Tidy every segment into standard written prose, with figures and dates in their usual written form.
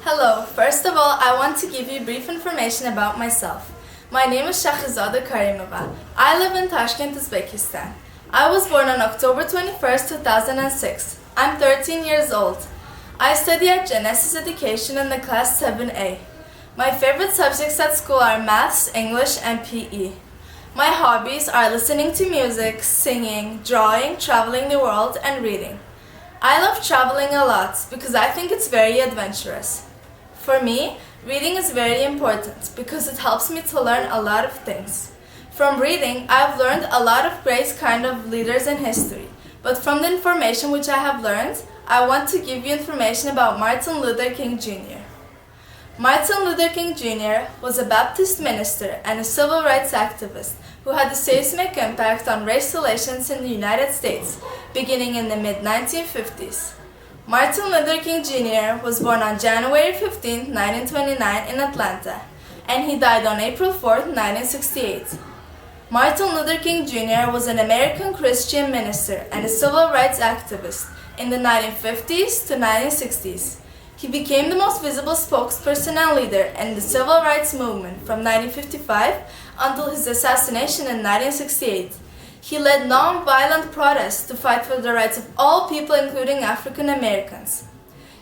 Hello, first of all, I want to give you brief information about myself. My name is Shakhrizoda Karimova. I live in Tashkent, Uzbekistan. I was born on October 21st, 2006. I'm 13 years old. I study at Genesis Education in the class 7A. My favorite subjects at school are maths, English, and PE. My hobbies are listening to music, singing, drawing, traveling the world, and reading. I love traveling a lot because I think it's very adventurous. For me, reading is very important because it helps me to learn a lot of things. From reading, I've learned a lot of great kind of leaders in history. But from the information which I have learned, I want to give you information about Martin Luther King Jr. Martin Luther King Jr. was a Baptist minister and a civil rights activist who had a seismic impact on race relations in the United States, beginning in the mid-1950s. Martin Luther King Jr. was born on January 15, 1929 in Atlanta, and he died on April 4, 1968. Martin Luther King Jr. was an American Christian minister and a civil rights activist in the 1950s to 1960s. He became the most visible spokesperson and leader in the civil rights movement from 1955 until his assassination in 1968. He led non-violent protests to fight for the rights of all people, including African Americans.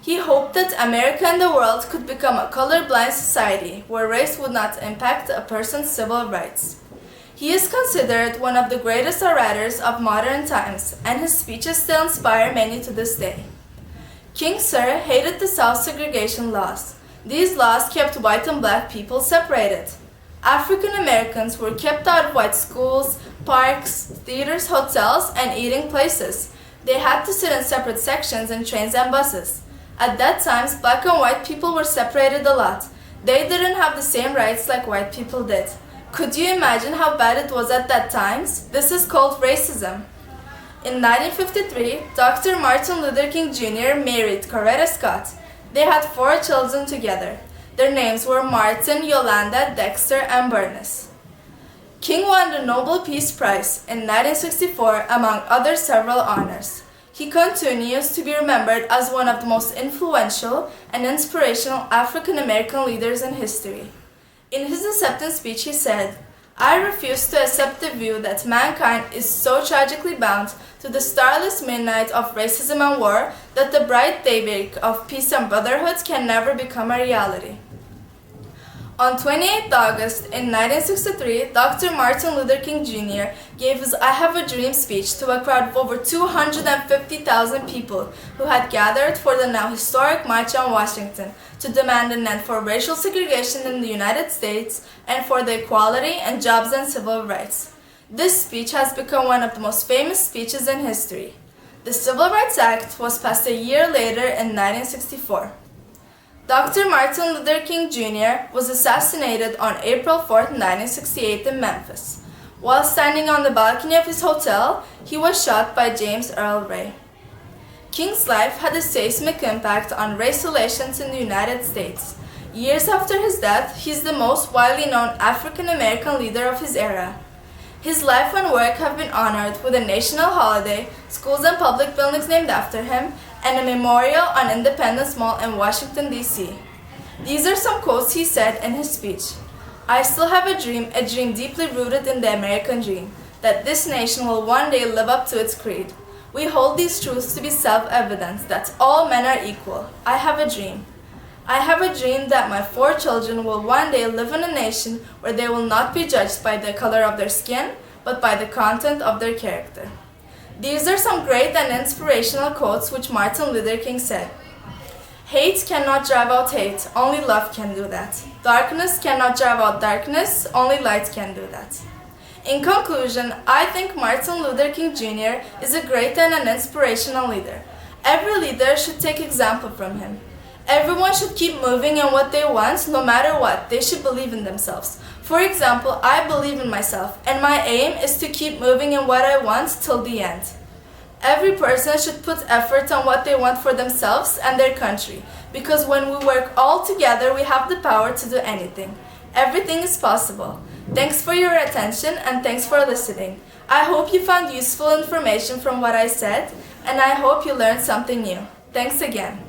He hoped that America and the world could become a colorblind society where race would not impact a person's civil rights. He is considered one of the greatest orators of modern times, and his speeches still inspire many to this day. King Sir hated the South segregation laws. These laws kept white and black people separated. African Americans were kept out of white schools, parks, theaters, hotels, and eating places. They had to sit in separate sections in trains and buses. At that time, black and white people were separated a lot. They didn't have the same rights like white people did. Could you imagine how bad it was at that time? This is called racism. In 1953, Dr. Martin Luther King Jr. married Coretta Scott. They had 4 children together. Their names were Martin, Yolanda, Dexter, and Bernice. King won the Nobel Peace Prize in 1964, among other several honors. He continues to be remembered as one of the most influential and inspirational African American leaders in history. In his acceptance speech, he said, "I refuse to accept the view that mankind is so tragically bound to the starless midnight of racism and war that the bright daybreak of peace and brotherhood can never become a reality." On 28 August in 1963, Dr. Martin Luther King Jr. gave his I Have a Dream speech to a crowd of over 250,000 people who had gathered for the now historic March on Washington to demand an end for racial segregation in the United States and for the equality and jobs and civil rights. This speech has become one of the most famous speeches in history. The Civil Rights Act was passed a year later in 1964. Dr. Martin Luther King Jr. was assassinated on April 4, 1968 in Memphis. While standing on the balcony of his hotel, he was shot by James Earl Ray. King's life had a seismic impact on race relations in the United States. Years after his death, he is the most widely known African American leader of his era. His life and work have been honored with a national holiday, schools and public buildings named after him, and a memorial on Independence Mall in Washington, D.C. These are some quotes he said in his speech. "I still have a dream deeply rooted in the American dream, that this nation will one day live up to its creed. We hold these truths to be self-evident, that all men are equal. I have a dream. I have a dream that my 4 children will one day live in a nation where they will not be judged by the color of their skin, but by the content of their character." These are some great and inspirational quotes which Martin Luther King said. "Hate cannot drive out hate, only love can do that. Darkness cannot drive out darkness, only light can do that." In conclusion, I think Martin Luther King Jr. is a great and an inspirational leader. Every leader should take example from him. Everyone should keep moving in what they want, no matter what. They should believe in themselves. For example, I believe in myself, and my aim is to keep moving in what I want till the end. Every person should put effort on what they want for themselves and their country, because when we work all together, we have the power to do anything. Everything is possible. Thanks for your attention and thanks for listening. I hope you found useful information from what I said, and I hope you learned something new. Thanks again.